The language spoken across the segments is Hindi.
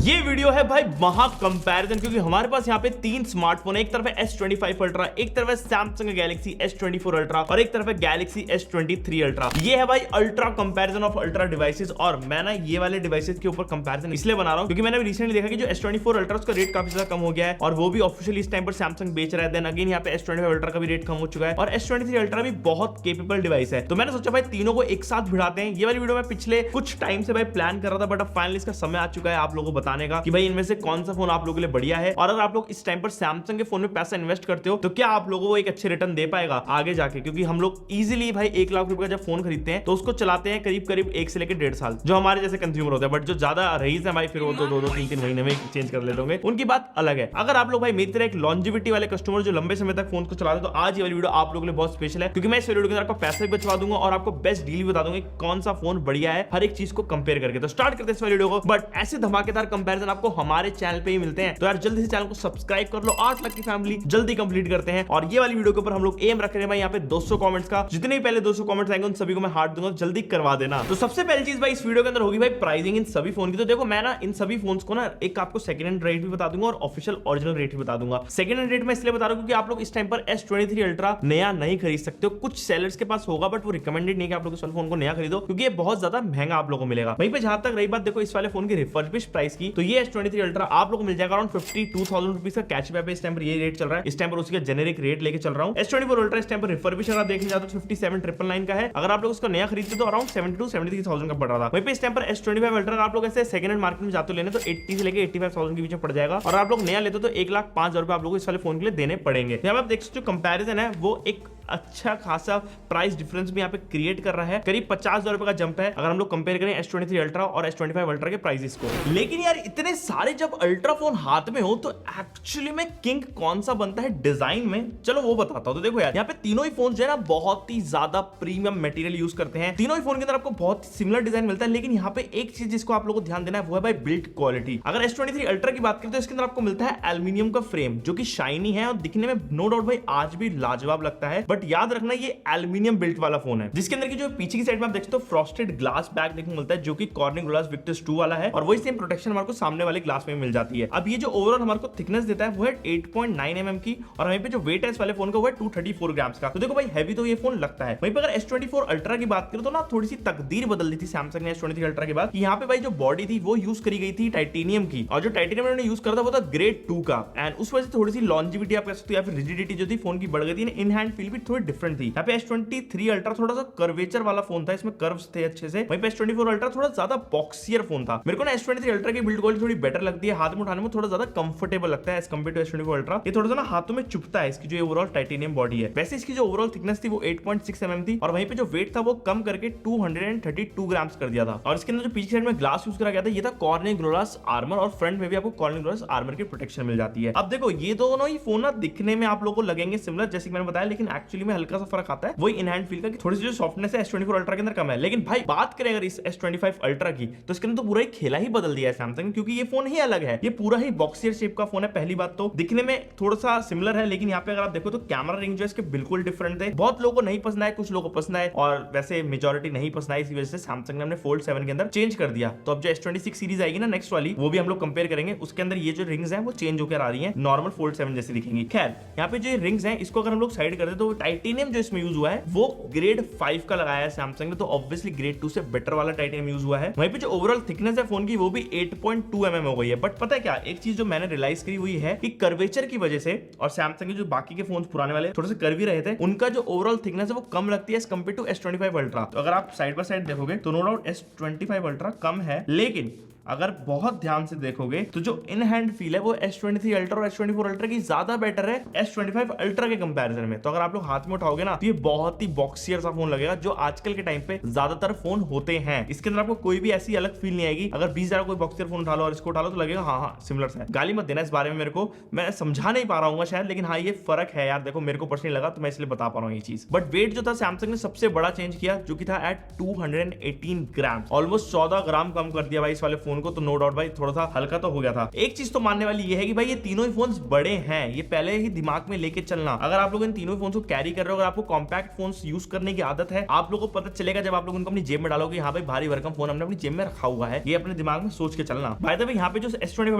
ये वीडियो है भाई महा कंपैरिजन, क्योंकि हमारे पास यहाँ पे तीन स्मार्टफोन है। एक तरफ है S25 अल्ट्रा, एक तरफ है सैमसंग गैलेक्सी S24 अल्ट्रा और एक तरफ है गैलेक्सी S23 अल्ट्रा। ये है भाई ultra comparison of ultra devices. और मैं ना ये वाले डिवाइसेस के ऊपर कंपैरिजन इसलिए बना रहा हूँ क्योंकि मैंने रिसेंटली देखा कि जो S24 अल्ट्रा उसका रेट काफी ज्यादा कम हो गया है और वो भी ऑफिशियली इस टाइम पर सैमसंग बेच रहा है। देन अगेन यहाँ पे S25 अल्ट्रा का भी रेट कम हो चुका है और S23 अल्ट्रा भी बहुत केपेबल डिवाइस है। तो मैंने सोचा भाई तीनों को एक साथ भिड़ाते हैं। ये वाली वीडियो मैं पिछले कुछ टाइम से भाई प्लान कर रहा था, बट अब फाइनली इसका समय आ चुका है आप लोगों को बताने का कि भाई इनमें से कौन सा फोन आप लोगों के लिए बढ़िया है। और अगर आप लोग इस टाइम पर सैमसंग के फोन में पैसा इन्वेस्ट करते हो तो क्या आप लोगों को एक अच्छे रिटर्न दे पाएगा आगे जाके, क्योंकि हम लोग इजीली भाई 1 लाख रुपए का जब फोन खरीदते हैं तो उसको चलाते हैं करीब करीब 1 से लेकर 1.5 साल, जो हमारे जैसे कंज्यूमर होते हैं। बट जो ज्यादा रईस है भाई फिर वो तो 2-3 महीने में चेंज कर लेते होंगे, उनकी बात अलग है। अगर आप लोग भाई मेरी तरह एक लॉन्जिविटी वाले कस्टमर जो लंबे समय तक फोन को चलाते तो आज ये वाली वीडियो आप लोगों के लिए बहुत स्पेशल है, क्योंकि मैं इस वीडियो के अंदर आपको पैसे भी बचवा दूंगा और आपको बेस्ट डील भी बता दूंगा कौन सा फोन बढ़िया है हर एक चीज को कंपेयर करके। तो स्टार्ट करते हैं इस वीडियो को। बट ऐसे धमाकेदार कंपैरिजन आपको हमारे चैनल पे ही मिलते हैं, तो यार जल्दी से चैनल को सब्सक्राइब कर लो। 8 लाख की फैमिली जल्दी कंप्लीट करते हैं। और ये वाली वीडियो के ऊपर हम लोग एम रख रहे हैं भाई यहाँ पे 200 कमेंट्स का। जितने भी पहले 200 कमेंट्स आएंगे उन सभी को मैं हार्ट दूंगा, जल्दी करवा देना। तो सबसे पहली चीज भाई इस वीडियो के अंदर होगी भाई प्राइसिंग इन सभी फोन की। तो देखो मैं ना इन सभी फोन्स को ना एक आपको सेकंड हैंड रेट भी बता दूंगा और ऑफिशियल ओरिजिनल रेट भी बता दूंगा। सेकंड हैंड रेट में इसलिए बता रहा हूं क्योंकि आप लोग इस टाइम पर S23 अल्ट्रा नया नहीं खरीद सकते हो। कुछ सेलर्स के पास होगा बट वो रिकमेंडेड नहीं है कि आप लोग इस फोन को नया खरीदो, क्योंकि ये बहुत ज्यादा महंगा आप लोगों को मिलेगा। वहीं पे जहां तक रही बात देखो इस वाले फोन की रिफर्बिश प्राइस की, तो ये S23 अल्ट्रा आप लोग को मिल जाएगा अराउंड 52,000 रुपीज का कैशबैक पे। इस टाइम पर ये रेट चल रहा है, इस टाइम पर उसका जेनेरिक रेट लेके चल रहा हूं। S24 अल्ट्रा इस टाइम पर रिफर्बिश अगर देखने जाते तो 57,999 का है। अगर आप लोग उसका नया खरीदते तो अराउंड 72-73,000 का पड़ रहा था। वहीं पे इस टाइम पर S25 अल्ट्रा आप लोग ऐसे सेकंड हैंड मार्केट में जाते लेने तो 80 से लेके 85,000 के बीच में पड़ जाएगा। और आप लोग नया लेते तो 1,05,000 रुपए आप लोग इस वाले फोन के लिए देने पड़ेंगे। यहाँ पे आप देख सकते हो कंपैरिजन है वो एक अच्छा खासा प्राइस डिफरेंस भी यहाँ पे क्रिएट कर रहा है। करीब 50,000 रुपए का जंप है अगर हम लोग कंपेयर करें S23 अल्ट्रा और S25 अल्ट्रा के प्राइसेस को। लेकिन यार इतने सारे जब अल्ट्रा फोन हाथ में हो तो एक्चुअली में किंग कौन सा बनता है डिजाइन में, चलो वो बताता हूं। तो देखो यार यहाँ पे तीनों ही फोन जो है ना बहुत ही ज्यादा प्रीमियम मटेरियल यूज करते हैं। तीनों ही फोन के अंदर आपको बहुत सिमिलर डिजाइन मिलता है, लेकिन यहाँ पे एक चीज जिसको आप लोगों को ध्यान देना है वो है भाई बिल्ड क्वालिटी। अगर S23 अल्ट्रा की बात करें तो इसके अंदर आपको मिलता है एल्यूमिनियम का फ्रेम जो कि शाइनी है और दिखने में नो डाउट भाई आज भी लाजवाब लगता है। बट याद रखना ये एल्यूमिनियम बिल्ट वाला फोन है, जिसके अंदर की जो पीछे की साइड में आप देखते हो फ्रॉस्टेड ग्लास बैक देखने को मिलता है जो कि कॉर्निंग ग्लास विक्टस 2 वाला है और वही सेम प्रोटेक्शन हमारे को सामने वाले ग्लास में मिल जाती है। अब ये जो ओवरऑल हमारे को थिकनेस देता है वो है 8.9 mm की और वहीं पे जो वेट है इस वाले फोन का वो है 234 ग्राम्स का। तो देखो भाई हैवी तो ये फोन लगता है। वहीं पे अगर S24 अल्ट्रा की बात करें तो ना थोड़ी सी तकदीर बदल दी थी सैमसंग ने S23 अल्ट्रा के बाद। यहाँ पे भाई जो बॉडी थी वो यूज करी गई थी टाइटेनियम की और जो टाइटेनियम उन्होंने यूज करा था वो था ग्रेड 2 का। एंड उस वजह से थोड़ी सी लॉन्जिविटी आप कह सकते हो या फिर रिजिडिटी जो थी फोन की बढ़ गई थी। इन हैंड फील भी थोड़ी डिफरेंट थी। यहाँ पे S23 अल्ट्रा थोड़ा सा कर्वेचर वाला फोन था, इसमें कर्व्स थे अच्छे से। वहीं पे S24 अल्ट्रा थोड़ा ज्यादा बॉक्सियर फोन था। मेरे को ना S23 अल्ट्रा की बिल्ड क्वालिटी थोड़ी बेटर लगती है, हाथ में उठाने में थोड़ा ज्यादा कंफर्टेबल लगता है as compare to S24 ultra. ये थोड़ा सा ना हाथों में चुभता है इसकी जो ओवरऑल टाइटेनियम बॉडी है। वैसे इसकी जो ओवरऑल थिकनेस थी वो 8.6 mm थी और वहीं पे जो वेट था वो कम करके 232 ग्राम्स कर दिया था। और इसके अंदर जो पीछे साइड में ग्लास यूज करा गया था ये था कॉर्निंग ग्लास आर्मर और फ्रंट में भी आपको कॉर्निंग ग्लास आर्मर की प्रोटेक्शन मिल जाती है। अब देखो ये दोनों ही फोन ना दिखने में आप लोगों को लगेंगे सिमिलर जैसे मैंने बताया, लेकिन एक्चुअली में हल्का सा फर्क आता है वही इन हैंड फील का, थोड़ी सी जो सॉफ्टनेस है S24 अल्ट्रा के अंदर कम है। लेकिन भाई बात करें अगर इस S25 अल्ट्रा की तो इसके अंदर तो पूरा ही खेला ही बदल दिया है सैमसंग, क्योंकि ये फोन ही अलग है। ये पूरा ही बॉक्सियर शेप का फोन है। पहली बात तो दिखने में थोड़ा सा सिमिलर है, लेकिन यहाँ पे अगर आप देखो तो कैमरा रिंग जो है इसके बिल्कुल डिफरेंट है। बहुत लोगों को नहीं पसंद आया, कुछ लोगों को पसंद आया और वैसे मेजॉरिटी नहीं पसंद आई। इसी वजह से सैमसंग ने अपने फोल्ड 7 के अंदर चेंज कर दिया। तो अब जो S26 सीरीज आएगी ना नेक्स्ट वाली वो भी हम लोग कंपेयर करेंगे, उसके अंदर ये जो रिंग्स हैं वो चेंज होकर आ रही हैं, नॉर्मल फोल्ड 7 जैसी दिखेंगी। खैर यहाँ पे जो रिंग्स हैं इसको अगर हम लोग साइड कर दे तो टाइटेनियम जो इसमें यूज हुआ है वो ग्रेड 5 का लगाया है सैमसंग ने, तो ऑब्वियसली ग्रेड 2 से बेटर वाला टाइटेनियम यूज हुआ है। वहीं पे जो ओवरऑल थिकनेस है फोन की वो भी 8.2 mm हो गई है। बट पता है क्या, एक चीज जो मैंने रियलाइज करी हुई है कि कर्वेचर की वजह से और सैमसंग के जो बाकी के फोन पुराने वाले थोड़े से कर्वी रहे थे उनका जो ओवरऑल थिकनेस है वो कम लगती है as compare to S25 ultra. तो अगर आप साइड बाय साइड देखोगे तो नो डाउट S25 अल्ट्रा कम है, लेकिन अगर बहुत ध्यान से देखोगे तो जो इन हैंड फील है वो S23 अल्ट्रा और S24 अल्ट्रा की ज्यादा बेटर है S25 अल्ट्रा के कंपैरिजन में। तो अगर आप लोग हाथ में उठाओगे ना तो ये बहुत ही बॉक्सियर सा फोन लगेगा जो आजकल के टाइम पे ज्यादातर फोन होते हैं। इसके अंदर आपको कोई भी ऐसी अलग फील नहीं आएगी। अगर 20,000 कोई बॉक्सियर फोन उठा लो और इसको उठा लो तो लगेगा हाँ सिमिलर सा है। गाली मत देना इस बारे में, मेरे को मैं समझा नहीं पा रहा हूँ शायद, लेकिन हाँ ये फर्क है यार। देखो मेरे को पर्सनली लगा तो मैं इसलिए बता पा रहा हूँ ये चीज। बट वेट जो था सैमसंग ने सबसे बड़ा चेंज किया जो कि था एट 218 ग्राम, ऑलमोस्ट 14 ग्राम कम कर दिया भाई इस वाले फोन फोन को, तो नो डाउट भाई थोड़ा सा हल्का तो हो गया था। एक चीज तो मानने वाली ये है कि भाई ये तीनों ही फोन बड़े हैं, ये पहले ही दिमाग में लेके चलना। अगर आप लोग इन तीनों फोन को कैरी कर रहे हो, अगर आपको कॉम्पैक्ट फोन यूज करने की आदत है, आप लोगों को पता चलेगा जब आप लोग उनको अपनी जेब में डालोगे, हाँ भाई भारी भरकम फोन हमने अपनी जेब में रखा हुआ है, ये अपने दिमाग में सोच के चलना। बाय द वे यहाँ पे जो S25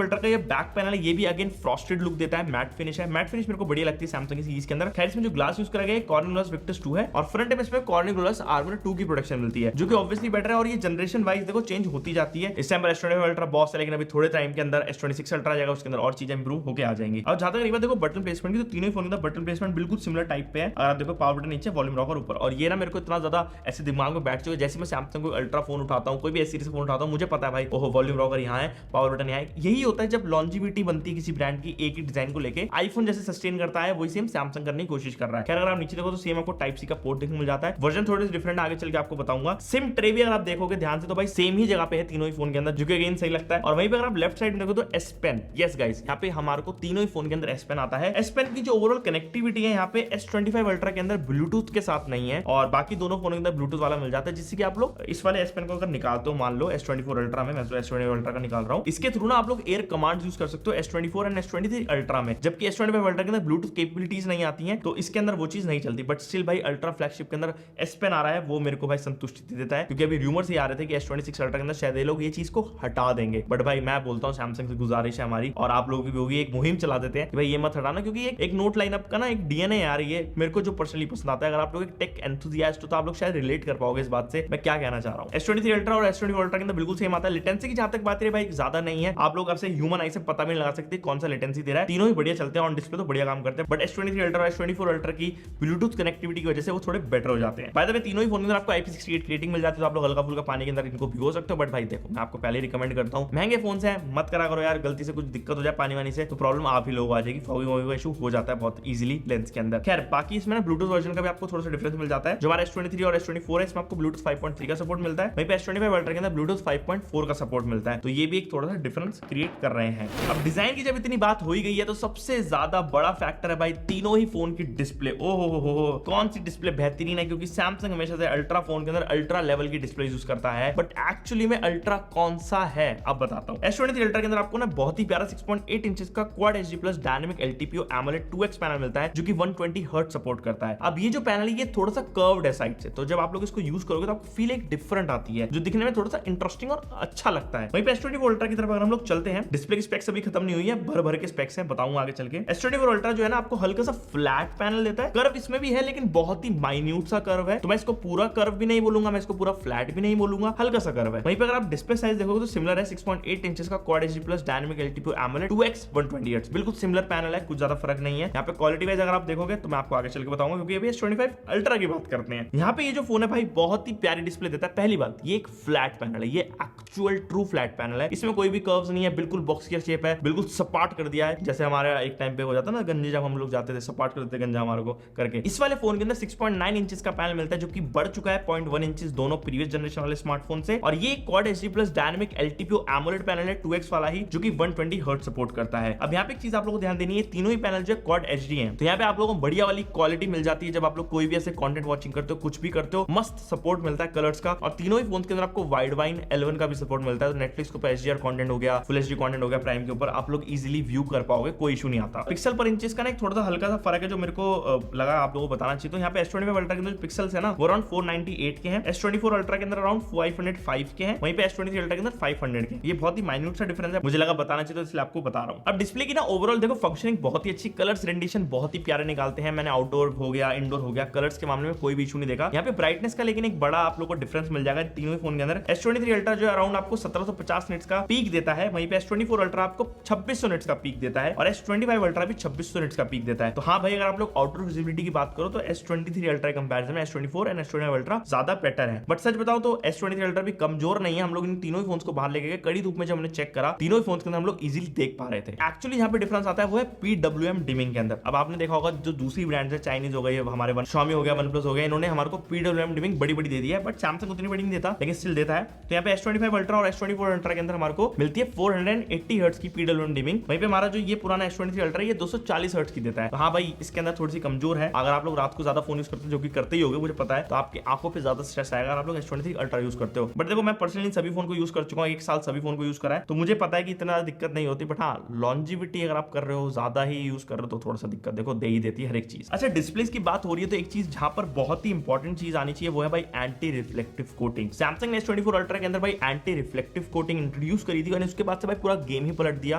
अल्ट्रा का ये बैक पैनल है, ये भी अगेन फ्रॉस्टेड लुक देता है, मैट फिनिश है। मैट फिनिश मेरे को बढ़िया लगती है सैमसंग की सीरीज के अंदर। खैर इसमें जो ग्लास यूज करा गया है कॉर्निंग ग्लास विक्टस 2 है और फ्रंट में इसमें कॉर्निंग ग्लास आर्मर 2 की प्रोटेक्शन मिलती है, जो कि ऑब्वियसली बेटर है। और ये जनरेशन वाइज देखो चेंज होती जाती है। इस टाइम पर S25 अल्ट्रा बॉस है, लेकिन अभी थोड़े टाइम के अंदर S26 अल्ट्रा आ जाएगा, उसके अंदर और चीजें इंप्रूव होकर आ जाएंगी। और जहां तक एक बात देखो बटन प्लेसमेंट की, तो तीनों फोन का बटन प्लेसमेंट बिल्कुल सिमिलर टाइप पे है। अगर आप देखो पावर बटन नीचे, वॉल्यूम रॉकर ऊपर, और ये ना मेरे को इतना ज्यादा ऐसे दिमाग में बैठ चुका है, जैसे मैं सैमसंग को अल्ट्रा फोन उठाता हूँ, कोई भी सीरीज फोन उठाता हूँ, मुझे पता है भाई ओहो वॉल्यूम रॉकर यहाँ है, पावर बटन यहाँ है। यही होता है जब लॉन्जिविटी बनती है किसी ब्रांड की एक ही डिजाइन को लेके। आईफोन जैसे सस्टेन करता है, वही सेम सैमसंग करने की कोशिश कर रहा है। खैर अगर आप नीचे देखो तो सेम आपको टाइप सी का पोर्ट देखने मिल जाता है। वर्जन थोड़े से डिफरेंट आगे चल के आपको बताऊंगा। सिम ट्रे भी अगर आप देखोगे ध्यान से तो भाई सेम ही जगह पे है तीनों ही फोन के अंदर, जो कि अगेन सही लगता है। और वहीं पे अगर आप लेफ्ट साइड में देखो तो S Pen, यस गाइस यहाँ पे हमारे को तीनों ही फोन के अंदर S Pen आता है। S Pen की जो ओवरऑल कनेक्टिविटी है यहाँ पे S25 अल्ट्रा के अंदर ब्लूटूथ के साथ नहीं है, और बाकी दोनों फोन के अंदर ब्लूटूथ वाला मिल जाता है, जिससे कि आप लोग इस वाले S Pen को अगर निकालते हो, मान लो S24 अल्ट्रा में, मैं तो S25 अल्ट्रा का निकाल रहा हूँ, इसके थ्रू ना आप लोग एयर कमांड यूज कर सकते हो S24 एंड S23 अल्ट्रा में, जबकि S25 अल्ट्रा के अंदर ब्लूटूथ कैपेबिलिटीज नहीं आती हैं, तो इसके अंदर वो चीज नहीं चलती। बट स्टिल भाई अल्ट्रा फ्लैगशिप के अंदर S Pen आ रहा है, वो मेरे को भाई संतुष्टि देता है, क्योंकि अभी रूमर्स ये आ रहे थे कि S26 अल्ट्रा के अंदर शायद ये लोग ये चीज को हटा देंगे। बट भाई मैं बोलता हूँ सैमसंग से गुजारिश है हमारी, और आप लोगों की भी होगी, एक मुहिम चला देते हैं कि भाई ये मत हटाना, क्योंकि एक नोट लाइनअप का ना एक डीएनए आ रही है, मेरे को जो पर्सनली पसंद आता है। अगर आप लोग एक टेक एंथुसियास्ट हो तो आप लोग शायद रिलेट कर पाओगे इस बात से मैं क्या कहना चाह रहा हूँ। S23 अल्ट्रा और S24 अल्ट्रा के अंदर बिल्कुल सेम आता है। लेटेंसी की जहां तक बात है भाई ज्यादा नहीं है, आप लोग आपसे ह्यूमन आई से पता भी नहीं लगा सकते कौन सा लेटेंसी दे रहा है। तीनों ही बढ़िया चलते हैं, ऑन डिस्प्ले तो बढ़िया काम करते हैं। बट S23 अल्ट्रा और S24 अल्ट्रा की ब्लूटूथ कनेक्टिविटी की वजह से वो थोड़े बेटर हो जाते हैं। बाय द वे तीनों ही फोन के अंदर आपको IP68 रेटिंग मिल जाती है, तो आप लोग हल्का फुल्का पानी के अंदर इनको भिगो सकते हो। बट भाई देखो मैं आपको पहले रिकमेंड करता हूँ, महंगे फोन है मत करा करो यार, गलती से कुछ दिक्कत हो जाए पानी वानी से तो प्रॉब्लम आप ही लोगों को आ जाएगी, फॉगिंग का इशू हो जाता है बहुत इजीली लेंस के अंदर। खैर बाकी इसमें ना ब्लूटूथ वर्जन का भी आपको थोड़ा सा डिफरेंस मिल जाता है। जो हमारा S23 और S24 है इसमें आपको ब्लूटूथ 5.3 का सपोर्ट मिलता है, वहीं पे S25 अल्ट्रा के अंदर ब्लूटूथ 5.4 का सपोर्ट मिलता है, तो ये भी एक थोड़ा सा डिफरेंस क्रिएट कर रहे हैं। अब डिजाइन की जब इतनी बात हो ही गई है तो सबसे ज्यादा बड़ा फैक्टर है भाई तीनों ही फोन की डिस्प्ले। ओहो हो कौन सी डिस्प्ले बेहतरीन है, क्योंकि सैमसंग हमेशा से अल्ट्रा फोन के अंदर अल्ट्रा लेवल की डिस्प्ले यूज करता है, बट एक्चुअली में अल्ट्रा कौन सा है अब बताता हूं। S23 अल्ट्रा के अंदर आपको ना बहुत ही प्यारा 6.8 इंचेस का quad HD plus dynamic LTPO AMOLED 2X panel मिलता है, जो कि 120 हर्ट्ज सपोर्ट करता है। अब ये जो पैनल है ये थोड़ा सा कर्व्ड है साइड से, तो जब आप लोग इसको यूज करोगे तो आपको फील एक डिफरेंट आती है, जो दिखने में थोड़ा सा इंटरेस्टिंग और अच्छा लगता है। वहीं पे S24 अल्ट्रा की तरफ अगर हम लोग चलते हैं, डिस्प्ले की स्पेक्स अभी खत्म नहीं हुई है, भर भर के स्पेक्स हैं, बताऊंगा आगे चल के। S24 अल्ट्रा जो है ना आपको हल्का सा फ्लैट पैनल देता है, कर्व इसमें भी है लेकिन बहुत ही माइन्यूट सा कर्व है, तो मैं इसको पूरा कर्व भी नहीं बोलूंगा, मैं इसको पूरा फ्लैट भी नहीं बोलूंगा, हल्का सा कर्व है। वहीं पे अगर आप डिस्प्ले साइज देखोगे तो सिमिलर है, 6.8 इंचेस का quad HD plus dynamic LTPO AMOLED 2X 120 hertz, बिल्कुल सिमिलर पैनल है, कुछ ज्यादा फर्क नहीं है। यहाँ पे क्वालिटी वाइज अगर आप देखोगे तो मैं आपको आगे चल के बताऊंगा, क्योंकि अभी S25 अल्ट्रा की बात करते हैं। यहाँ पे ये जो फोन है भाई बहुत ही प्यारी डिस्प्ले देता है। पहली बात ये एक फ्लैट पैनल है, ये एक्चुअल ट्रू फ्लैट पैनल है, इसमें कोई भी कर्व्स नहीं है, बिल्कुल बॉक्स की शेप है, बिल्कुल सपाट कर दिया है, जैसे हमारे एक टाइम पे हो जाता ना गंजे, जब हम लोग जाते थे सपाट कर देते गंजा हमारे को करके। इस वाले फोन के अंदर 6.9 इंचेस का पैनल मिलता है, जो कि बढ़ चुका है 0.1 इंचेस दोनों प्रीवियस जनरेशन वाले स्मार्टफोन से, और ये quad HD plus dynamic LTPO AMOLED panel है 2X वाला ही, जो कि 120 हर्ट्ज सपोर्ट करता है। अब यहाँ पे एक चीज आप लोगों को ध्यान देनी है, तीनों ही पैनल जो क्वाड HD हैं, तो यहाँ पे आप लोगों को बढ़िया वाली क्वालिटी मिल जाती है। जब आप लोग कोई भी ऐसे कंटेंट वॉचिंग करते हो, कुछ भी करते हो, मस्त सपोर्ट मिलता है कलर्स का। और तीनों ही फोन के अंदर आपको वाइड वाइन L1 का भी सपोर्ट मिलता है, तो नेटफ्लिक्स के ऊपर HDR कंटेंट हो गया, फुल HD कंटेंट हो गया, प्राइम के ऊपर आप लोग इजीली व्यू कर पाओगे, कोई इशू नहीं आता। पिक्सल पर इंचेस का ना एक थोड़ा सा हल्का सा फर्क है, जो मेरे को लगा आप लोगों को बताना चाहिए। तो यहाँ पे S25 अल्ट्रा के अंदर पिक्सल्स है ना वो अराउंड 498 के हैं, S24 अल्ट्रा के अंदर अराउंड 505 के हैं, वहीं पे S23 अल्ट्रा के अंदर 500 के। ये बहुत ही माइन्यूट सा डिफरेंस है, मुझे लगा बताना चाहिए तो इसलिए आपको बता रहा हूँ। अब डिस्प्ले की ना ओवरऑल देखो फंक्शनिंग बहुत ही अच्छी, कलर्स रेंडिशन बहुत ही प्यारे निकालते हैं। मैंने आउटडोर हो गया, इंडोर हो गया, कलर्स के मामले में कोई भी इशू नहीं देखा। यहाँ पे ब्राइटनेस का लेकिन एक बड़ा आप लोगों को डिफरेंस मिल जाएगा तीनों ही फोन के अंदर। S23 अल्ट्रा जो अराउंड आपको 1750 निट्स का पीक देता है, वहीं पे S24 अल्ट्रा आपको 2600 निट्स का पीक देता है, और S25 अल्ट्रा भी 2600 निट्स का पीक देता है। तो हाँ भाई अगर आप लोग आउटडोर विजिबिलिटी की बात करो तो S23 अल्ट्रा कंपैरिजन में S24 एंड S25 अल्ट्रा ज्यादा बेटर है। बट सच बताओ तो S23 अल्ट्रा भी कमजोर नहीं है। हम लोग इन तीनों ही फोन्स को बाहर लेके गए, कड़ी धूप में जब हमने चेक करा, तीनों ही फोन्स के अंदर हम लोग इजीली देख पा रहे थे। एक्चुअली यहाँ पे डिफरेंस आता है वो है PWM डिमिंग के अंदर। अब आपने देखा होगा जो दूसरी ब्रांड्स है, चाइनीज हो गई, हमारे Xiaomi हो गया, OnePlus हो गया, इन्होंने हमारे को PWM डिमिंग बड़ी बड़ी दे दी है, बट सैमसंग उतनी बड़ी नहीं देता, लेकिन स्टिल देता है। तो यहाँ पे S25 अल्ट्रा और S24 अल्ट्रा के अंदर हमारे को मिलती है 480 हर्ट्ज की PWM डिमिंग। वहीं पे हमारा जो ये पुराना S23 अल्ट्रा ये 240 हर्ट्ज की देता है। तो हाँ भाई इसके अंदर थोड़ी सी कमजोर है। अगर आप लोग रात को ज्यादा फोन यूज करते हो, जो कि करते ही होगे मुझे पता है, तो आपकी आंखों पे ज्यादा स्ट्रेस आएगा अगर आप लोग S23 अल्ट्रा यूज करते हो। बट देखो मैं पर्सनली सभी फोन को यूज कर चुका हूँ, भाई 1 साल सभी फोन को यूज करा है, तो मुझे पता है कि इतना दिक्कत नहीं होती। बट हाँ, लॉन्जिविटी अगर आप कर रहे हो, ज्यादा ही यूज कर रहे हो, तो थोड़ा सा दिक्कत देखो दे ही देती है हर एक चीज। अच्छा, डिस्प्ले की बात हो रही है तो एक चीज जहां पर बहुत ही इंपॉर्टेंट चीज आनी चाहिए वो है भाई एंटी रिफ्लेक्टिव कोटिंग। सैमसंग ने S24 अल्ट्रा के अंदर भाई एंटी रिफ्लेक्टिव कोटिंग इंट्रोड्यूस करी थी और उसके बाद से भाई पूरा गेम ही पलट दिया,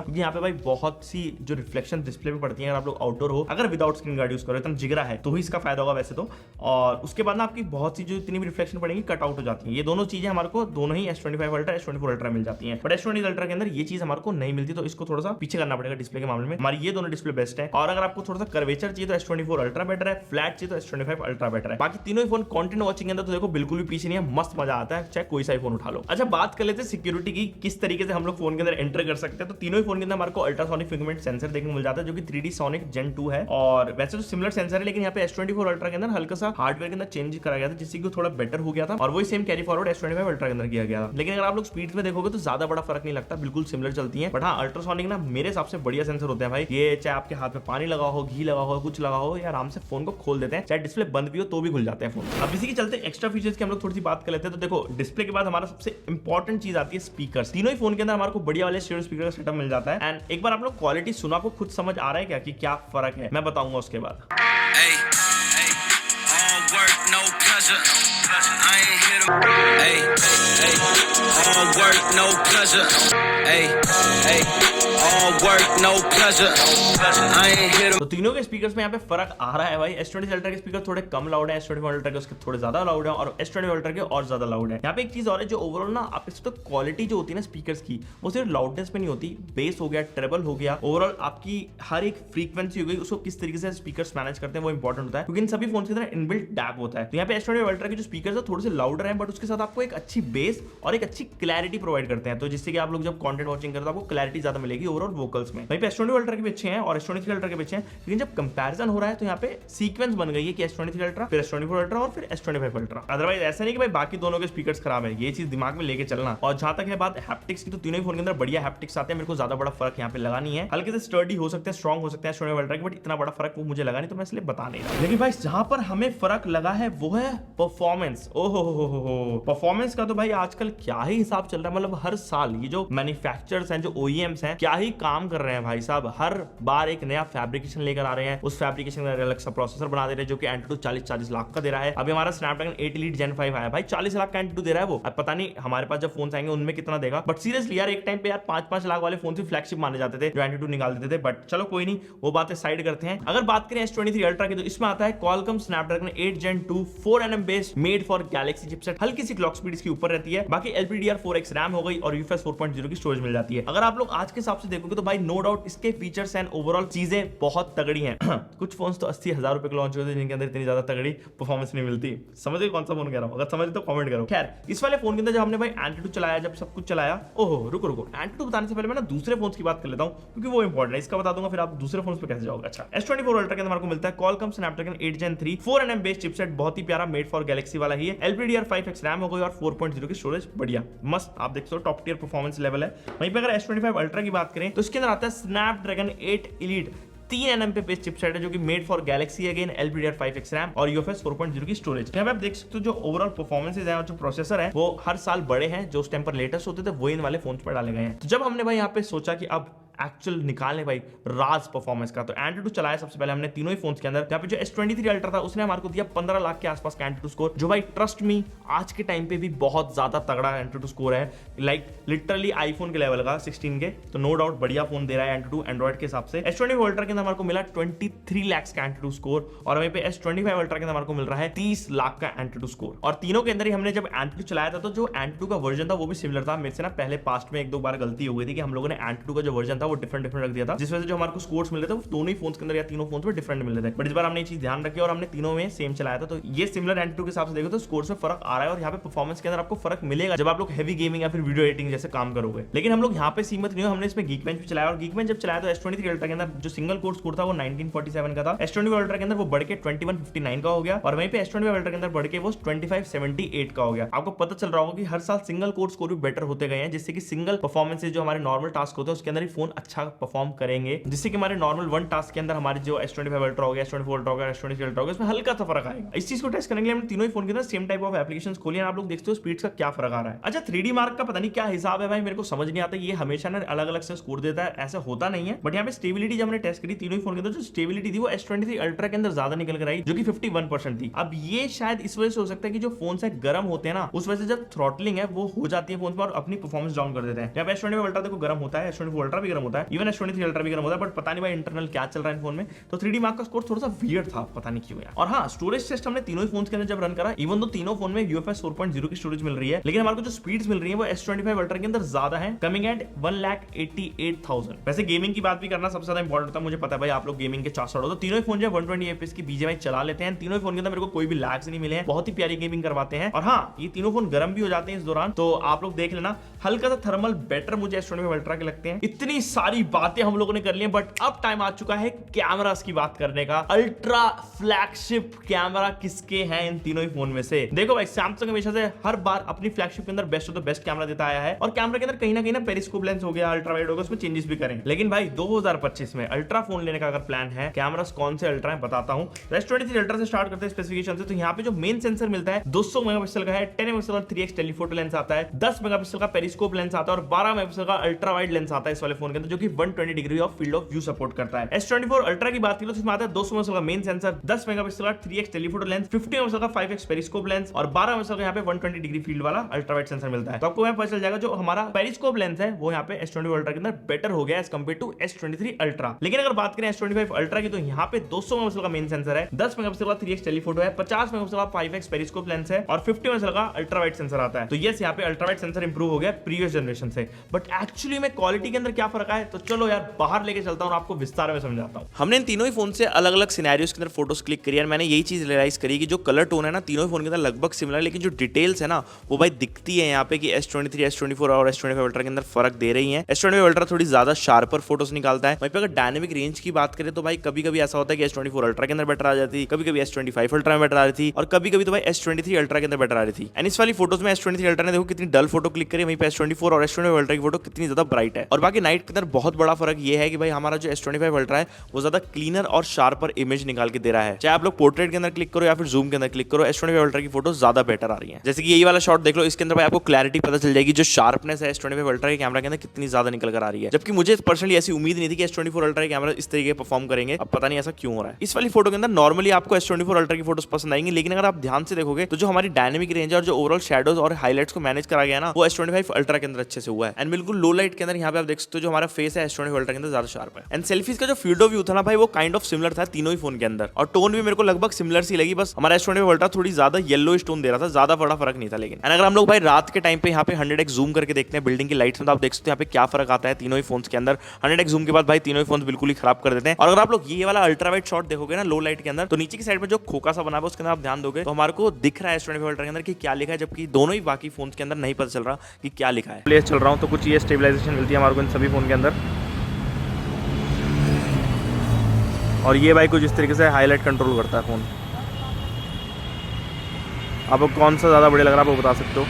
क्योंकि यहाँ पे भाई बहुत सी जो रिफ्लेक्शन डिस्प्ले पे पड़ती है, अगर आप लोग आउटडोर हो, अगर विदाउट स्क्रीन गार्ड यूज करो, इतना जिगरा है तो ही इसका फायदा होगा वैसे तो। और उसके बाद ना आपकी बहुत सी जो इतनी भी रिफ्लेक्शन पड़ेंगी कट आउट हो जाती है। ये दोनों चीजें हमारे को दोनों ही S25 अल्ट्रा S24 अल्ट्रा मिल जाती हैं, बट S20 अल्ट्रा के अंदर ये चीज हमारे को नहीं मिलती, तो इसको थोड़ा सा पीछे करना पड़ेगा डिस्प्ले के मामले में। हमारी ये दोनों डिस्प्ले बेस्ट है। और अगर आपको थोड़ा सा कर्वेचर चाहिए तो S24 अल्ट्रा बेटर है, फ्लैट चाहिए तो S25 अल्ट्रा बेटर है। बाकी तीनों ही फोन कंटेंट वॉचिंग के अंदर तो देखो बिल्कुल भी पीछे नहीं है, मस्त मजा आता है, चाहे कोई सा ही फोन उठा लो। अच्छा, बात कर लेते हैं सिक्योरिटी की, किस तरीके से हम लोग फोन के अंदर एंटर कर सकते हैं। तो तीनों ही फोन के अंदर हमारे को अल्ट्रासोनिक फिंगरप्रिंट सेंसर देखने को मिल जाता है, जो कि 3D सोनिक Gen 2 है। और वैसे तो सिमिलर सेंसर है, लेकिन यहाँ पे S24 अल्ट्रा के अंदर हल्का सा हार्डवेयर के अंदर चेंज करा गया था, जिससे कि थोड़ा बेटर हो गया था। और वही same carry forward S25 ultra के अंदर किया गया था। लेकिन अगर आप लोग स्पीड में देखोगे तो ज्यादा बड़ा फर्क नहीं लगता, बिल्कुल सिमिलर चलती है। बट हाँ, अल्ट्रासोनिक ना मेरे हिसाब से बढ़िया सेंसर होते हैं भाई। ये चाहे आपके हाथ में पानी लगा हो, घी लगा हो, कुछ लगा हो, या आराम से फोन को खोल देते हैं, चाहे डिस्प्ले बंद भी हो तो भी खुल जाते हैं फोन। अब इसी के चलते एक्स्ट्रा फीचर्स की हम लोग थोड़ी सी बात कर लेते हैं। तो देखो, डिस्प्ले के बाद हमारा सबसे इंपॉर्टेंट चीज आती है स्पीकर। तीनों ही फोन के अंदर हमारे को बढ़िया वाले स्टीरियो स्पीकर का सेटअप मिल जाता है। एंड एक बार आप लोग क्वालिटी सुना, आपको खुद समझ आ रहा है क्या कि क्या फर्क है, मैं बताऊंगा उसके बाद। तो तीनों के स्पीकर्स में यहाँ पे फर्क आ रहा है भाई। S20 अल्ट्रा के स्पीकर थोड़े कम लाउड है, S24 अल्ट्रा के उसके थोड़े ज्यादा लाउड है, और S20 अल्ट्रा के और ज्यादा लाउड है। यहाँ पे एक चीज और है, जो ओवरऑल ना आप इसको क्वालिटी जो होती है ना स्पीकर्स की, वो सिर्फ लाउडनेस पे नहीं होती, बेस हो गया, ट्रेबल हो गया, ओवरऑल आपकी हर एक फ्रीक्वेंसी हो गई, उसको किस तरीके से स्पीकर्स मैनेज करते हैं वो इंपॉर्टेंट होता है, क्योंकि इन सभी फोन की तरह इनबिल्ट डैक होता है। तो यहाँ पे S20 अल्ट्रा के जो स्पीकर्स है थोड़े से लाउडर है, बट उसके साथ आपको एक अच्छी बेस और एक अच्छी क्लैरिटी प्रोवाइड करते हैं, तो जिससे कि आप लोग जब कंटेंट वॉचिंग करते हो आपको क्लैरिटी ज्यादा मिलेगी ओवरऑल वोकल्स में। वहीं पे S20 अल्ट्रा के भी अच्छे हैं और S23 अल्ट्रा के भी अच्छे हैं, लेकिन जब कंपैरिजन हो रहा है तो यहाँ पे सीक्वेंस बन गई है कि S23 अल्ट्रा, फिर S24 अल्ट्रा और फिर S25 अल्ट्रा। अदरवाइज ऐसा नहीं कि भाई बाकी दोनों के स्पीकर्स खराब है, ये चीज दिमाग में लेके चलना। और जहां तक है बात हैप्टिक्स की, तो तीनों ही फोन के अंदर बढ़िया हैप्टिक्स आते हैं, मेरे को ज्यादा बड़ा फर्क यहाँ पे लगा नहीं है। हल्के से स्टर्डी हो सकते हैं, स्ट्रॉन्ग हो सकते हैं S20 अल्ट्रा के, बट इतना बड़ा फर्क वो मुझे लगा नहीं, तो मैं इसलिए बता नहीं रहा। लेकिन भाई जहां पर हमें फर्क लगा है वो है परफॉर्मेंस। ओहो, परफॉर्मेंस का तो भाई आजकल क्या ही हिसाब चल रहा है। मतलब हर साल ये जो मैन्युफैक्चरर्स हैं, जो OEMs हैं, क्या ही काम कर रहे हैं भाई साहब। हर बार एक नया फैब्रिकेशन लेकर आ रहे हैं, उस फैब्रिकेशन का अलग सा प्रोसेसर बना दे रहे हैं, जो कि Antutu 40 लाख का दे रहा है। अभी हमारा Snapdragon 8 Elite Gen 5 आया भाई, 40 लाख का Antutu दे रहा है वो। अब पता नहीं हमारे पास जब फोन आएंगे उनमें कितना देगा, बट सीरियसली यार एक टाइम पे यार 5-5 लाख वाले फोन से फ्लैगशिप माने जाते थे, जो Antutu निकाल देते थे। बट चलो कोई नहीं, वो बातें साइड करते हैं। अगर बात करें S23 अल्ट्रा की, तो इसमें आता है Qualcomm Snapdragon 8 Gen 2 4nm based made for Galaxy chipset. हल्की सी क्लॉक स्पीड इसकी ऊपर रहती है, बाकी LPDDR4X रैम हो गई और UFS 4.0 की स्टोरेज मिल जाती है। अगर आप लोग आज के हिसाब से देखोगे तो भाई नो डाउट इसके फीचर्स एंड ओवरऑल चीजें बहुत तगड़ी हैं। कुछ फोन्स तो 80,000 रुपए के लॉन्च होते हैं जिनके अंदर इतनी ज्यादा तगड़ी परफॉर्मेंस नहीं मिलती। समझ कौन सा फोन कह रहा हूं? अगर समझ तो कमेंट करो। खैर, इस वाले फोन के अंदर जब हमने भाई Antutu चलाया, जब सब कुछ चलाया, ओहो रुको Antutu बताने से पहले मैं ना दूसरे फोन की बात कर लेता हूं, क्योंकि वो इंपॉर्टेंट है। इसका बता दूंगा, फिर आप दूसरे फोन पे कैसे जाओगे। अच्छा, S24 अल्ट्रा के अंदर हमारे को मिलता है Qualcomm Snapdragon 8 Gen 3 4nm based chipset, बहुत ही प्यारा, मेड फॉर गैलेक्सी वाला ही है। LPDDR5X रैम हो गई और 4.0 की स्टोरेज, बढ़िया मस्त, आप देख सकते हो टॉप टियर परफॉर्मेंस लेवल है। वहीं पे अगर S25 अल्ट्रा की बात करें तो इसके अंदर आता है Snapdragon 8 Elite 3nm पे बेस्ड चिपसेट है, जो कि made for Galaxy again, LPDDR5X RAM और UFS 4.0 की स्टोरेज। यहाँ पे आप देख सकते हो जो ओवरऑल परफॉर्मेंसेज है और जो प्रोसेसर है वो हर साल बड़े हैं, जो उस टाइम पर लेटेस्ट होते थे वो इन वाले फोन पर डाले गए हैं। तो जब हमने भाई यहाँ पे सोचा कि अब एक्चुअल निकालने भाई राज परफॉर्मेंस का, तो Antutu चलाया सबसे पहले हमने तीनों ही फोन्स के अंदर। यहाँ पे जो S23 अल्ट्रा था उसने हमारे को दिया 15 लाख के आसपास का Antutu स्कोर, जो भाई ट्रस्ट मी आज के टाइम पे भी बहुत ज्यादा तगड़ा Antutu स्कोर है, लाइक लिटरली आईफोन के लेवल का 16 के। तो नो डाउट बढ़िया फोन दे रहा है Antutu एंड्रॉइड के हिसाब से। S24 अल्ट्रा के अंदर हमारे को मिला 23 लाख का Antutu स्कोर, और वहीं पे S25 अल्ट्रा के अंदर हमारे को मिल रहा है 30 लाख का Antutu स्कोर। और तीनों के अंदर ही हमने जब Antutu चलाया था, तो जो Antutu का वर्जन था वो भी सिमिलर था। मेरे से ना पहले पास्ट में 1-2 बार गलती हो गई थी कि हम लोगों ने Antutu का जो वर्जन था वो डिफरेंट रख दिया था, जिस वजह से जो हमारे को स्कोर्स मिल रहे थे वो दोनों ही फोन्स के अंदर या तीनों फोन्स में डिफरेंट मिल रहे थे। बट इस बार हमने ये चीज ध्यान रखी और हमने तीनों में सेम चलाया था। तो ये सिमिलर Antutu के हिसाब से देखो तो स्कोर्स में फर्क आ रहा है, और यहाँ पे परफॉर्मेंस के अंदर आपको फर्क मिलेगा जब आप लोग हेवी गेमिंग या फिर वीडियो एडिटिंग जैसे काम करोगे। लेकिन हम लोग यहाँ पे सीमित नहीं हो, हमने इसमें Geekbench भी चलाया, और Geekbench जब चलाया तो S23 अल्ट्रा के अंदर जो सिंगल कोर स्कोर था वो 1947 का था, S24 अल्ट्रा के अंदर वो बढ़ के 2159 का हो गया, और वहीं पे S25 अल्ट्रा के अंदर बढ़ के वो 2578 का हो गया। आपको पता चल रहा होगा कि हर साल सिंगल कोर स्कोर भी बेटर होते गए हैं, जिससे कि सिंगल परफॉर्मेंस जो हमारे नॉर्मल टास्क होते हैं उसके अंदर ही फोन अच्छा परफॉर्म करेंगे, जिससे कि हमारे नॉर्मल वन टास्क के अंदर हमारे जो S25 अल्ट्रा हो गया, S24 अल्ट्रा हो गया, S23 अल्ट्रा हो गया, इसमें हल्का सा फर्क आएगा। इस चीज को टेस्ट करने के लिए हमने तीनों ही फोन के अंदर सेम टाइप ऑफ एप्लीकेशंस खोली हैं, आप लोग देखते हो स्पीड्स का क्या फर्क आ रहा है। अच्छा 3D मार्क का पता नहीं क्या हिसाब है भाई, मेरे को समझ नहीं आता, ये हमेशा ना अलग अलग से स्कोर देता है, ऐसा होता नहीं है। बट यहाँ पे स्टेबिलिटी जब हमने टेस्ट करी तीनों ही फोन के अंदर, जो स्टेबिलिटी थी वो S23 अल्ट्रा के अंदर ज्यादा निकल कर आई, जो कि 51% थी। अब ये शायद इस वजह से हो सकता है कि जो फोन से गर्म होते हैं ना, उस वजह से जब थ्रॉटलिंग है वो हो जाती है फोन पर और अपनी परफॉर्मेंस डाउन कर देते हैं। जब S25 अल्ट्रा देखो गर्म होता है, S24 अल्ट्रा भी गर्म होता है, इवन S23 अल्ट्रा भी गर्म होता है, बट पता नहीं भाई इंटरनल क्या चल रहा है फोन में। तो 3D मार्क का स्कोर थोड़ा सा वियर्ड था, पता नहीं क्यों यार। और हाँ, स्टोरेज टेस्ट हमने तीनों ही फोन के अंदर जब रन करा, इवन तो तीनों फोन में UFS 4.0 की स्टोरेज मिल रही है, लेकिन हमारे को जो स्पीड्स मिल रही है वो S25 अल्ट्रा के अंदर ज्यादा है, कमिंग एट 1,88,000। वैसे गेमिंग की बात भी करना सबसे ज्यादा इंपॉर्टेंट होता है, मुझे पता है भाई आप लोग गेमिंग के चार्ट हो, तो तीनों ही फोन जो 120 FPS की BGMI चला लेते हैं। तीनों ही फोन के अंदर मेरे को कोई भी लैग्स नहीं मिले हैं, बहुत ही प्यारी गेमिंग करवाते हैं। और हाँ, ये तीनों फोन गर्म भी हो जाते हैं इस दौरान, तो आप लोग देख लेना, हल्का सा थर्मल बेटर मुझे S25 अल्ट्रा के लगते हैं। इतनी सारी बातें हम लोगों ने कर ली हैं, बट अब टाइम आ चुका है कैमरास की बात करने का। अल्ट्रा फ्लैगशिप कैमरा किसके हैं इन तीनों ही फोन में से? देखो भाई, सैमसंग हमेशा से हर बार अपनी फ्लैगशिप के अंदर best of the best camera देता आया है, और कैमरा के अंदर कहीं ना पेरिस्कोप लेंस हो गया, अल्ट्रा वाइड हो गया, उसमें चेंजेस भी करें। लेकिन भाई 2025 में अल्ट्रा फोन लेने का अगर प्लान है, कैमरास कौन से अल्ट्रा है बताता हूं। S23 अल्ट्रा से स्टार्ट करते हैं स्पेसिफिकेशन से। तो यहाँ पे जो मेन सेंसर मिलता है 200 मेगापिक्सल का है, 10 मेगापिक्सल का 3x टेलीफोटो लेंस आता है, 10 मेगापिक्सल का पेरिस्कोप लेंस आता है, और 12 मेगापिक्सल का अल्ट्रा वाइड लेंस आता है इस वाले फोन के अंदर, जो कि 120 degree of field of view support करता है। S24 अल्ट्रा की बात करें तो इसमें आता है 200 मेगापिक्सल का मेन सेंसर, 10 मेगापिक्सल का 3x टेलीफोटो लेंस, 50 मेगापिक्सल का 5x पेरिस्कोप लेंस, और 12 मेगापिक्सल का यहाँ पे 120 डिग्री फील्ड वाला अल्ट्रा वाइड सेंसर मिलता है। तो आपको यहाँ पता चल जाएगा जो हमारा पेरिस्कोप लेंस है वो यहाँ पे S24 अल्ट्रा के अंदर बेटर हो गया as compare to S23 ultra. लेकिन अगर बात करें S25 अल्ट्रा की, तो यहाँ पे 200 मेगापिक्सल का मेन सेंसर है, 10 मेगापिक्सल का 3x टेलीफोटो है, 50 मेगापिक्सल का 5x पेरिस्कोप लेंस है, और 50 मेगापिक्सल का अल्ट्रा वाइड सेंसर आता है। तो यस, यहाँ पे अल्ट्रा वाइड सेंसर इंप्रूव हो गया प्रीवियस जनरेशन से। बट एक्चुअली में क्वालिटी के अंदर क्या फर्क है, तो चलो यार बाहर लेके चलता हूँ और आपको विस्तार में समझाता हूँ। हमने इन तीनों ही फोन से अलग अलग सिनेरियोस के अंदर फोटोज क्लिक करी, और मैंने यही चीज रियलाइज करी कि जो कलर टोन है ना तीनों ही फोन के अंदर लगभग सिमिलर, लेकिन जो डिटेल्स है ना वो भाई दिखती है यहाँ पे कि S23, S24 और S25 अल्ट्रा के अंदर फर्क दे रही है। S25 अल्ट्रा थोड़ी ज्यादा शार्पर फोटोज निकालता है। वहीं पे अगर डायनेमिक रेंज की बात करें तो भाई कभी कभी ऐसा होता है कि S24 अल्ट्रा के अंदर बेटर आ जाती है, कभी कभी S25 अल्ट्रा में बेटर आ रही थी, और कभी कभी तो भाई S23 अल्ट्रा के अंदर बेटर आ रही थी। एंड इस वाली फोटोज में S23 अल्ट्रा ने देखो कितनी डल फोटो क्लिक करी, वहीं पे S24 और S25 अल्ट्रा की फोटो कितनी ज्यादा ब्राइट है। और बाकी नाइट के अंदर बहुत बड़ा फर्क ये है कि भाई हमारा जो S25 अल्ट्रा है वो ज्यादा क्लीनर और शार्पर इमेज निकाल के दे रहा है। चाहे आप लोग पोर्ट्रेट के अंदर क्लिक करो या फिर जूम के अंदर क्लिक करो, S25 अल्ट्रा की फोटो ज्यादा बेटर आ रही है। जैसे कि यही वाला शॉट देख लो, इसके अंदर भाई आपको क्लैरिटी पता चल जाएगी, जो शार्पनेस है S25 अल्ट्रा के कैमरा के अंदर कितनी ज्यादा निकल कर आ रही है। जबकि मुझे पर्सनली ऐसी उम्मीद नहीं थी कि S24 अल्ट्रा के कैमरा इस तरीके परफॉर्म करेंगे। अब पता नहीं ऐसा क्यों हो रहा है। इस वाली फोटो के अंदर नॉर्मली आपको S24 अल्ट्रा की फोटोज पसंद आएंगी, लेकिन अगर आप ध्यान से देखोगे तो जो हमारी डायनेमिक रेंज और जो ओवरऑल शेडोज और हाइलाइट्स को मैनेज करा गया ना, वो S25 अल्ट्रा के अंदर अच्छे से हुआ है। एंड बिल्कुल लो लाइट के अंदर यहाँ पे आप देख सकते हो जो हमारा फेस है S25 अल्ट्रा के अंदर ज्यादा शार्प है। एंड सेल्फीज का जो फील्ड ऑफ व्यू था ना भाई वो काइंड ऑफ सिमिलर था तीनों ही फोन के अंदर, और टोन भी मेरे को लगभग सिमिलर सी लगी। बस हमारा S25 अल्ट्रा थोड़ी ज्यादा येलोइश टोन दे रहा था, ज्यादा बड़ा फर्क नहीं था। लेकिन अगर हम लोग भाई रात के टाइम पे यहाँ पे 100x जूम करके देखते हैं बिल्डिंग की लाइट्स में, तो आप देख सकते हो यहाँ पे क्या फर्क आता है तीनों ही फोन्स के अंदर। 100x जूम के बाद भाई तीनों ही फोन बिल्कुल ही खराब कर देते हैं। और अगर आप लोग ये वाला अल्ट्रा वाइड शॉट देखोगे ना लो लाइट के अंदर, तो नीचे की साइड में जो खोखा सा बना है उसके अंदर आप ध्यान दोगे तो हमारे को दिख रहा है S25 अल्ट्रा के अंदर कि क्या लिखा है, जबकि दोनों ही बाकी फोन के अंदर नहीं पता चल रहा कि क्या लिखा है। प्लेस चल रहा हूँ तो कुछ ये स्टेबलाइजेशन मिलती है हमारे को इन सभी फोन के अंदर, और ये भाई कुछ इस तरीके से हाईलाइट कंट्रोल करता है फोन। आपको कौन सा ज़्यादा बढ़िया लग रहा है आप बता सकते हो।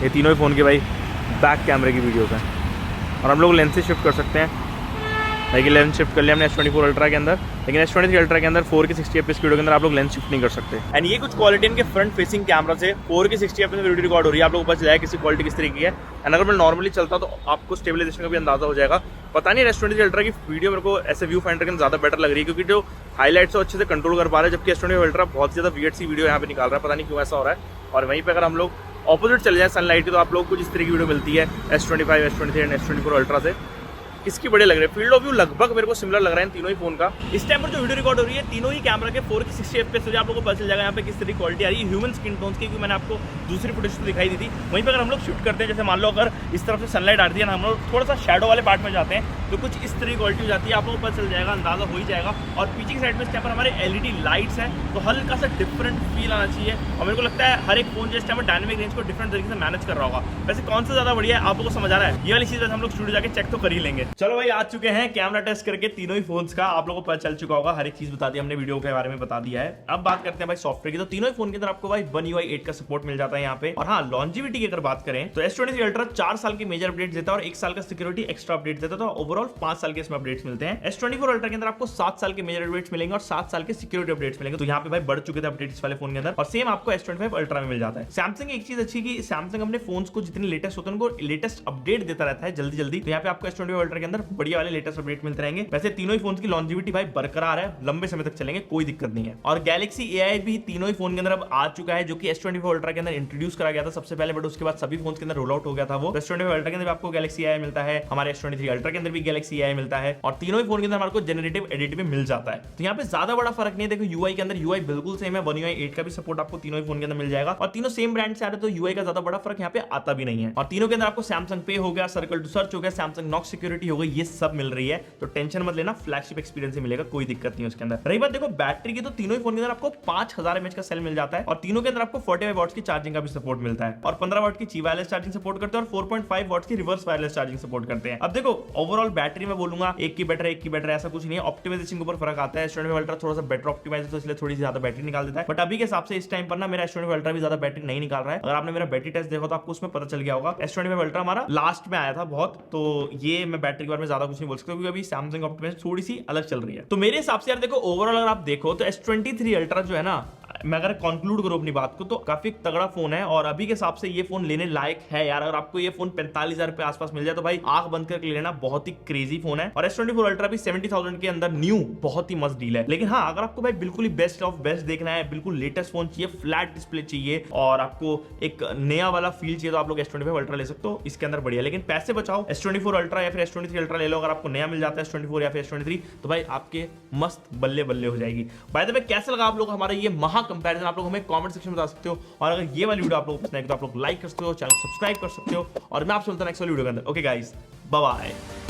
ये तीनों ही फ़ोन के भाई बैक कैमरे की वीडियोस हैं, और हम लोग लेंस से शिफ्ट कर सकते हैं। देखिए लेंस शिफ्ट कर लिया हमने S24 अल्ट्रा के अंदर, लेकिन S23 अल्ट्रा के अंदर 4K 60 FPS वीडियो के अंदर आप लोग लेंस शिफ्ट नहीं कर सकते। एंड ये कुछ क्वालिटी इनके फ्रंट फेसिंग कैमरा से 4K 60 FPS में वीडियो रिकॉर्ड हो रही है, आप लोगों को पता चला किसी क्वालिटी किस तरीके की है। एंड अगर मैं नॉर्मली चलता तो आपको स्टेबलाइजेशन का भी अंदाजा हो जाएगा। पता नहीं S23 अल्ट्रा की वीडियो मेरे को ऐसे व्यू फाइंडर के अंदर ज़्यादा बेटर लग रही है, क्योंकि जो हाईलाइट्स अच्छे से कंट्रोल कर पा रहा है, जबकि S25 अल्ट्रा बहुत ज़्यादा वियर्ड सी वीडियो यहाँ पे निकाल रहा है, पता नहीं क्यों ऐसा हो रहा है। और वहीं पर अगर हम लोग ऑपोजिट चले जाए सनलाइट की, तो आप लोग कुछ इस तरह की वीडियो मिलती है S25, S23 and S24 ultra से। इसकी बढ़िया लग रही है, फील्ड ऑफ व्यू लगभग मेरे को सिमिलर लग रहा है इन तीनों ही फोन का। इस टाइम पर जो वीडियो रिकॉर्ड हो रही है तीनों ही कैमरा के 4K 60 FPS आप लोगों को पता चल जाएगा यहाँ पे किस तरह की क्वालिटी आ रही है ह्यूमन स्किन टोन्स की, क्योंकि मैंने आपको दूसरी फुटेज तो दिखाई दी थी। वहीं पर अगर हम लोग शिफ्ट करते हैं, जैसे मान लो अगर इस तरफ से सनलाइट आती है ना, हम लोग थोड़ा सा शैडो वाले पार्ट में जाते हैं तो कुछ इस तरह की क्वालिटी हो जाती है, आप लोगों को पता चल जाएगा, अंदाजा हो ही जाएगा। और पीछे की साइड में इस टाइम पर हमारे LED लाइट्स हैं, तो हल्का सा डिफरेंट फील आना चाहिए। और मेरे को लगता है हर एक फोन जो इस टाइम पर डायनेमिक रेंज को डिफरेंट तरीके से मैनेज कर रहा होगा। वैसे कौन सा ज़्यादा बढ़िया है आप लोगों को समझ आ रहा है, ये वाली चीज़ हम लोग स्टूडियो जाके चेक तो कर ही लेंगे। चलो भाई, आ चुके हैं कैमरा टेस्ट करके तीनों ही फोन्स का। आप लोगों को पता चल चुका होगा, हर एक चीज बता दी हमने, वीडियो के बारे में बता दिया है। अब बात करते हैं भाई सॉफ्टवेयर की। तो तीनों ही फोन के अंदर आपको भाई One UI 8 का सपोर्ट मिल जाता है यहाँ पे। और हाँ, लॉन्जिविटी की अगर बात करें तो S23 Ultra 4 साल के मेजर अपडेट देता है और 1 साल का सिक्योरिटी एक्स्ट्रा अपडेट देता है। तो ओवरऑल 5 साल के इसमें अपडेट्स मिलते हैं। S24 Ultra के अंदर आपको 7 साल के मेजर अपडेट्स मिलेंगे और 7 साल के सिक्योरिटी अपडेट्स मिलेंगे। तो यहाँ पे भाई बढ़ चुके थे अपडेट्स वाले फोन के अंदर, और सेम आपको S25 Ultra में मिल जाता है। सैमसंग एक चीज अच्छी की सैमसंग अपने फोन्स को जितने लेटेस्ट होते हैं उनको लेटेस्ट अपडेट देता रहता है जल्दी जल्दी। तो यहाँ पे आपको S25 Ultra के अंदर बढ़िया वाले लेटेस्ट अपडेट मिलते रहेंगे। वैसे तीनों ही फोन की लॉन्जिविटी भाई बरकरार है, लंबे समय तक चलेंगे, कोई दिक्कत नहीं है। और Galaxy AI भी तीनों ही फोन के अंदर अब आ चुका है, जो कि S24 Ultra के अंदर इंट्रोड्यूस करा गया था सबसे पहले, बट उसके बाद सभी फोन के अंदर रोल आउट हो गया था वो। S24 Ultra के अंदर आपको Galaxy AI मिलता है, हमारे S23 Ultra के अंदर भी Galaxy AI मिलता है, और तीनों ही फोन के अंदर हमारे को जनरेटिव एडिट भी मिल जाता है। तो यहाँ पे ज्यादा बड़ा फर्क नहीं है। देखो UI के अंदर UI बिल्कुल सेम है, One UI 8 का भी सपोर्ट आपको तीनों ही फोन के अंदर मिल जाएगा, और तीनों सेम ब्रांड से आ रहे, तो UI का ज्यादा बड़ा फर्क यहाँ पे आता भी नहीं है। और तीनों के अंदर आपको Samsung Pay हो गया, सर्कल टू सर्च हो गया, Samsung Knox सिक्योरिटी हो गई, ये सब मिल रही है। तो टेंशन मत लेना, फ्लैगशिप एक्सपीरियंस ही मिलेगा, कोई दिक्कत नहीं है उसके अंदर। रही बात देखो बैटरी की, तो तीनों ही फोन के अंदर आपको 5000 mAh का सेल मिल जाता है, और तीनों के अंदर आपको 45 वॉट्स की चार्जिंग का भी सपोर्ट मिलता है, और 15 वॉट की ची वायरलेस चार्जिंग सपोर्ट करते हैं, और 4.5 वॉट्स की रिवर्स वायरलेस चार्जिंग सपोर्ट करते हैं। अब देखो ओवरऑल बैटरी में बोलूंगा एक की बेटर ऐसा कुछ नहीं है, ऑप्टिमाइजेशन के ऊपर फर्क आता है। S24 Ultra थोड़ा सा बेटर ऑप्टिमाइज है, तो इसलिए थोड़ी ज्यादा बैटरी निकाल देता है, बट अभी के हिसाब से इस टाइम पर ना मेरा S24 Ultra भी ज्यादा बैटरी नहीं निकाल रहा है। अगर आपने मेरा बैटरी टेस्ट देखा तो आपको उसमें पता चल गया होगा। S25 Ultra हमारा लास्ट में आया था बहुत, तो ये मैं बैटरी के बारे में ज्यादा कुछ नहीं बोल सकता, क्योंकि अभी Samsung ऑप्टिमाइजेशन थोड़ी सी अलग चल रही है। तो मेरे हिसाब से यार देखो ओवरऑल अगर आप देखो तो S23 Ultra जो है ना, मैं अगर कंक्लूड करूं अपनी बात को, तो काफी तगड़ा फोन है, और अभी के हिसाब से ये फोन लेने लायक है यार। अगर आपको ये फोन 45,000 रुपए आसपास मिल जाए तो भाई आंख बंद करके लेना, बहुत ही क्रेजी फोन है। और S24 Ultra भी 70,000 के अंदर न्यू बहुत ही मस्त डील है। लेकिन हाँ, अगर आपको भाई बिल्कुल ही बेस्ट ऑफ बेस्ट देखना है, बिल्कुल लेटेस्ट फोन चाहिए, फ्लैट डिस्प्ले चाहिए, और आपको एक नया वाला फील चाहिए, तो आप लोग S25 Ultra ले सकते हो, इसके अंदर बढ़िया। लेकिन पैसे बचाओ, S24 Ultra या फिर S23 Ultra ले लो। अगर आपको नया मिल जाता है S24 या फिर S23, तो भाई आपके मस्त बल्ले बल्ले हो जाएगी। बाय द वे, कैसा लगा आप लोग हमारा ये महा कंपैरिजन, आप लोग हमें कमेंट सेक्शन में बता सकते हो। और अगर ये वाली वीडियो आप लोगों को पसंद है तो आप लोग लाइक कर सकते हो, चैनल सब्सक्राइब कर सकते हो, और मैं आपसे मिलता हूं नेक्स्ट वाली वीडियो के अंदर। Okay guys, bye bye.